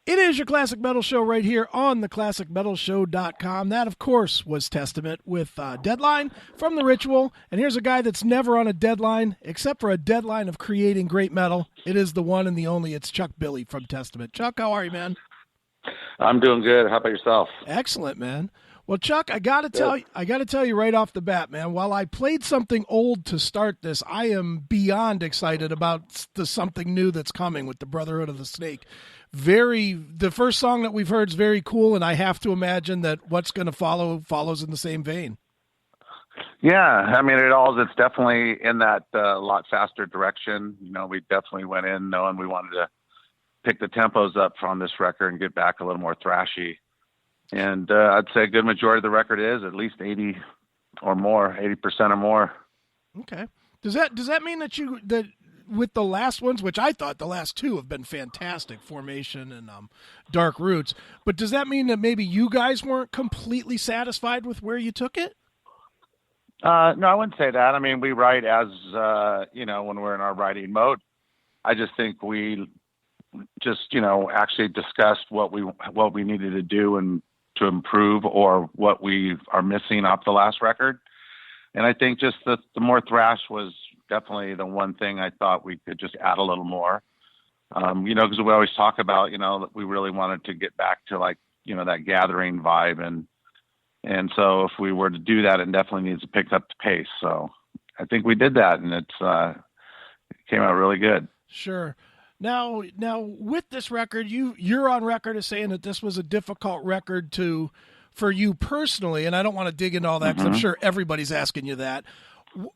It is your Classic Metal Show right here on the ClassicMetalShow.com. That, of course, was Testament with Deadline from The Ritual. And here's a guy that's never on a deadline, except for a deadline of creating great metal. It is the one and the only. It's Chuck Billy from Testament. Chuck, how are you, man? I'm doing good. How about yourself? Excellent, man. Well, Chuck, I got to tell you right off the bat, man, while I played something old to start this, I am beyond excited about the something new that's coming with the Brotherhood of the Snake. The first song that we've heard is very cool, and I have to imagine that what's going to follows in the same vein. Yeah, I mean, it's definitely in that lot faster direction. You know, we definitely went in knowing we wanted to pick the tempos up from this record and get back a little more thrashy. And I'd say a good majority of the record is at least 80% or more. Okay. Does that mean that with the last ones, which I thought the last two have been fantastic, Formation and Dark Roots, but does that mean that maybe you guys weren't completely satisfied with where you took it? No, I wouldn't say that. I mean, we write as, when we're in our writing mode. I just think we just, actually discussed what we needed to do and to improve or what we are missing off the last record. And I think just the more thrash was definitely the one thing I thought we could just add a little more, because we always talk about, that we really wanted to get back to that gathering vibe. And so if we were to do that, it definitely needs to pick up the pace. So I think we did that, and it came out really good. Sure. Now with this record, you're on record as saying that this was a difficult record for you personally, and I don't want to dig into all that because I'm sure everybody's asking you that.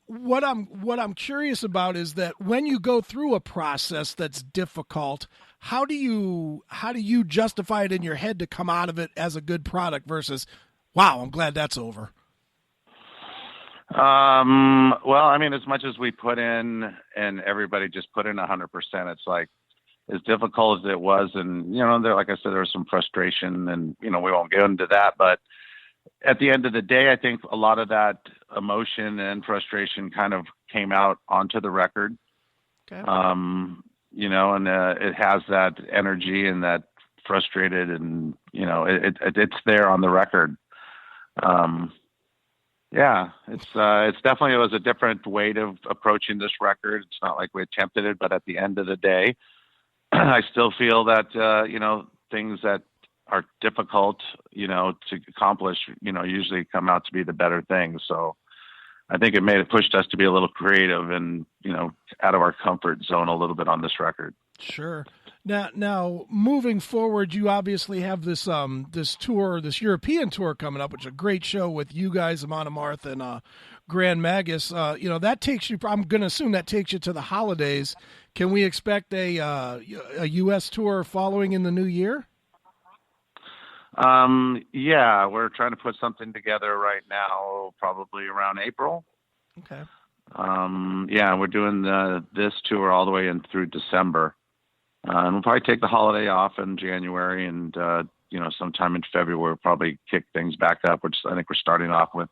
What I'm curious about is that when you go through a process that's difficult, how do you justify it in your head to come out of it as a good product versus, wow, I'm glad that's over? Well, I mean, as much as we put in and everybody just put in 100%, it's like as difficult as it was. And, like I said, there was some frustration and, we won't get into that, but at the end of the day, I think a lot of that emotion and frustration kind of came out onto the record. Okay. And it has that energy and that frustrated and, it's there on the record. Yeah, it's definitely, it was a different way of approaching this record. It's not like we attempted it, but at the end of the day, I still feel that, things that are difficult, to accomplish, usually come out to be the better things. So I think it pushed us to be a little creative and, out of our comfort zone a little bit on this record. Sure. Now, moving forward, you obviously have this tour, this European tour coming up, which is a great show with you guys, Amon Amarth and Grand Magus. That takes you. I'm going to assume that takes you to the holidays. Can we expect a U.S. tour following in the new year? Yeah, we're trying to put something together right now, probably around April. Okay. Yeah, we're doing this tour all the way in through December. And we'll probably take the holiday off in January and, sometime in February, we'll probably kick things back up, which I think we're starting off with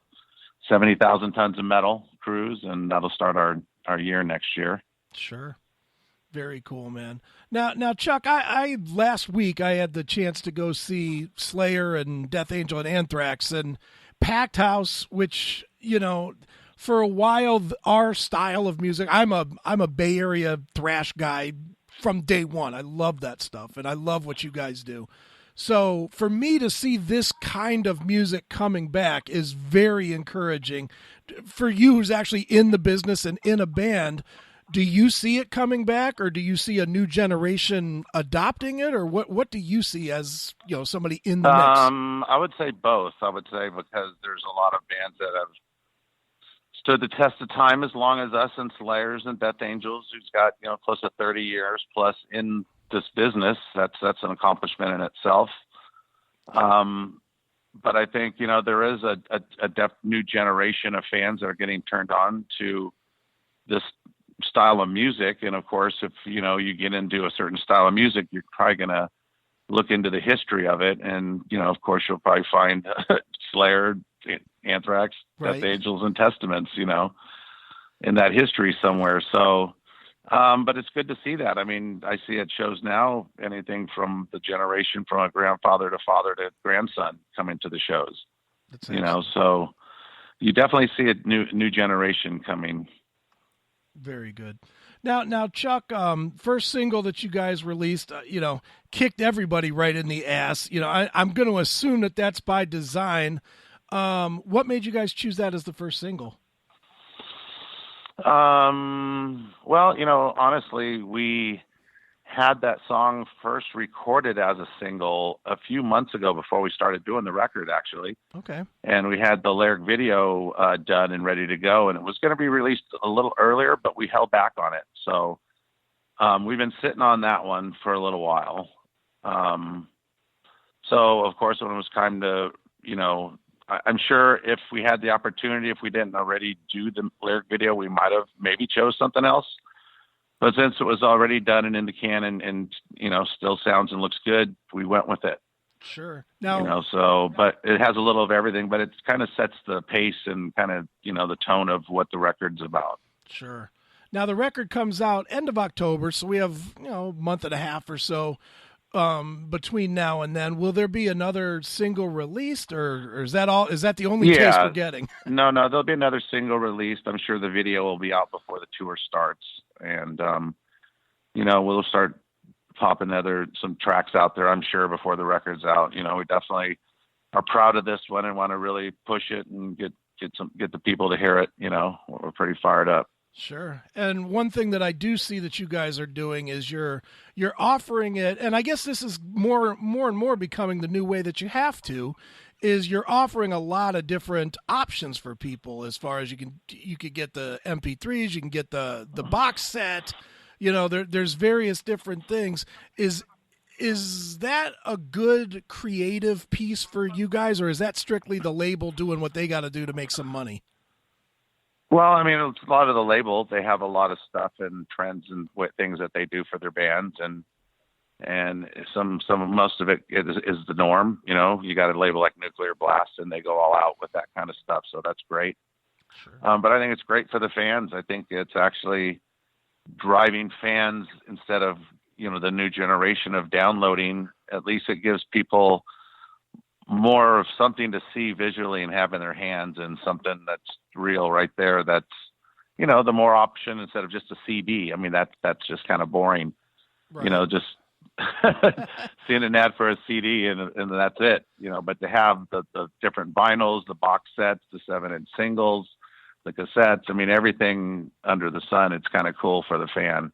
70,000 tons of metal cruise, and that'll start our year next year. Sure. Very cool, man. Now, Chuck, I last week I had the chance to go see Slayer and Death Angel and Anthrax and packed house, which, for a while, our style of music, I'm a Bay Area thrash guy from day one. I love that stuff, and I love what you guys do. So for me to see this kind of music coming back is very encouraging. For you who's actually in the business and in a band, do you see it coming back, or do you see a new generation adopting it, or what do you see as somebody in the mix? I would say both. I would say because there's a lot of bands that have stood the test of time as long as us and Slayers and Death Angels, who's got close to 30 years plus in this business. That's an accomplishment in itself. But I think there is a new generation of fans that are getting turned on to this style of music, and of course, if you get into a certain style of music, you're probably gonna look into the history of it, and of course, you'll probably find Slayer, Anthrax, right, Death Angels, and Testaments, in that history somewhere. So But it's good to see that. I mean, I see at shows now anything from the generation from a grandfather to father to grandson coming to the shows. That's you know, so you definitely see a new generation coming. Very good. Now, Chuck, first single that you guys released, kicked everybody right in the ass. I'm going to assume that that's by design. What made you guys choose that as the first single? Well, honestly, we had that song first recorded as a single a few months ago before we started doing the record, actually. Okay. And we had the lyric video done and ready to go, and it was going to be released a little earlier, but we held back on it. So we've been sitting on that one for a little while. So, of course, when it was time to, I'm sure if we had the opportunity, if we didn't already do the lyric video, we might have maybe chose something else. But since it was already done and in the can and still sounds and looks good, we went with it. Sure. Now, but it has a little of everything, but it kind of sets the pace and kind of, the tone of what the record's about. Sure. Now, the record comes out end of October, so we have, a month and a half or so between now and then. Will there be another single released, or is that all? Is that the only taste we're getting? No, there'll be another single released. I'm sure the video will be out before the tour starts. And, we'll start popping some tracks out there, I'm sure, before the record's out. We definitely are proud of this one and want to really push it and get the people to hear it. We're pretty fired up. Sure. And one thing that I do see that you guys are doing is you're offering it, and I guess this is more and more becoming the new way that you have to, is you're offering a lot of different options for people as far as you could get the MP3s, you can get the box set, there's various different things. Is that a good creative piece for you guys, or is that strictly the label doing what they got to do to make some money? Well, I mean, it's a lot of the label. They have a lot of stuff and trends and things that they do for their bands, and most of it is the norm. You got a label like Nuclear Blast, and they go all out with that kind of stuff. So that's great. Sure. But I think it's great for the fans. I think it's actually driving fans instead of, the new generation of downloading. At least it gives people more of something to see visually and have in their hands, and something that's real right there. That's, the more option instead of just a CD. I mean, that's just kind of boring, right. Just seeing an ad for a CD and that's it, but to have the different vinyls, the box sets, the 7-inch singles, the cassettes, I mean, everything under the sun, it's kind of cool for the fan,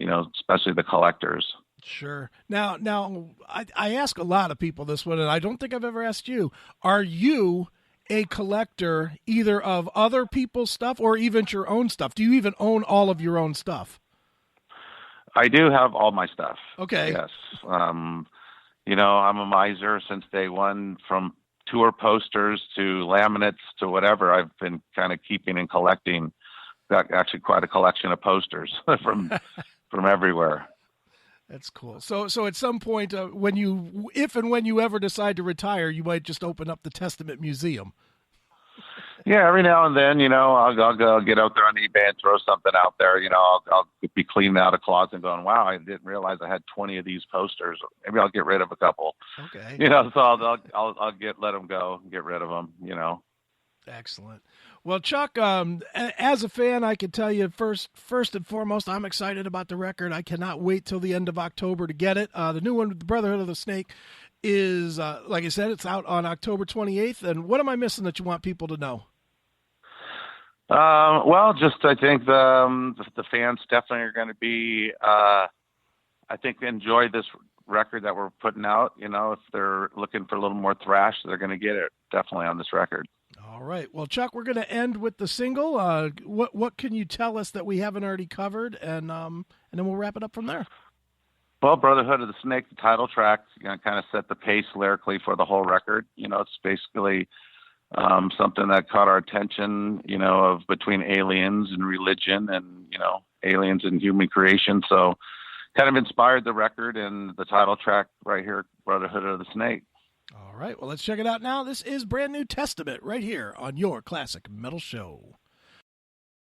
especially the collectors. Sure. Now I ask a lot of people this one, and I don't think I've ever asked you. Are you a collector either of other people's stuff or even your own stuff? Do you even own all of your own stuff? I do have all my stuff. Okay. Yes. I'm a miser since day one, from tour posters to laminates to whatever. I've been kind of keeping and collecting. Got actually quite a collection of posters from everywhere. That's cool. So at some point, when you ever decide to retire, you might just open up the Testament Museum. Yeah, every now and then, I'll go get out there on eBay and throw something out there. I'll be cleaning out a closet and going, wow, I didn't realize I had 20 of these posters. Maybe I'll get rid of a couple. Okay. So I'll let them go and get rid of them. Excellent. Well, Chuck, as a fan, I can tell you first and foremost, I'm excited about the record. I cannot wait till the end of October to get it. The new one, The Brotherhood of the Snake, is, like I said, it's out on October 28th. And what am I missing that you want people to know? Well, just I think the fans definitely are going to be, I think, enjoy this record that we're putting out. If they're looking for a little more thrash, they're going to get it definitely on this record. All right. Well, Chuck, we're going to end with the single. What can you tell us that we haven't already covered, and then we'll wrap it up from there. Well, Brotherhood of the Snake, the title track, kind of set the pace lyrically for the whole record. It's basically something that caught our attention, of between aliens and religion, and aliens and human creation. So, kind of inspired the record and the title track right here, Brotherhood of the Snake. All right, well, let's check it out now. This is Brand New Testament right here on your Classic Metal Show.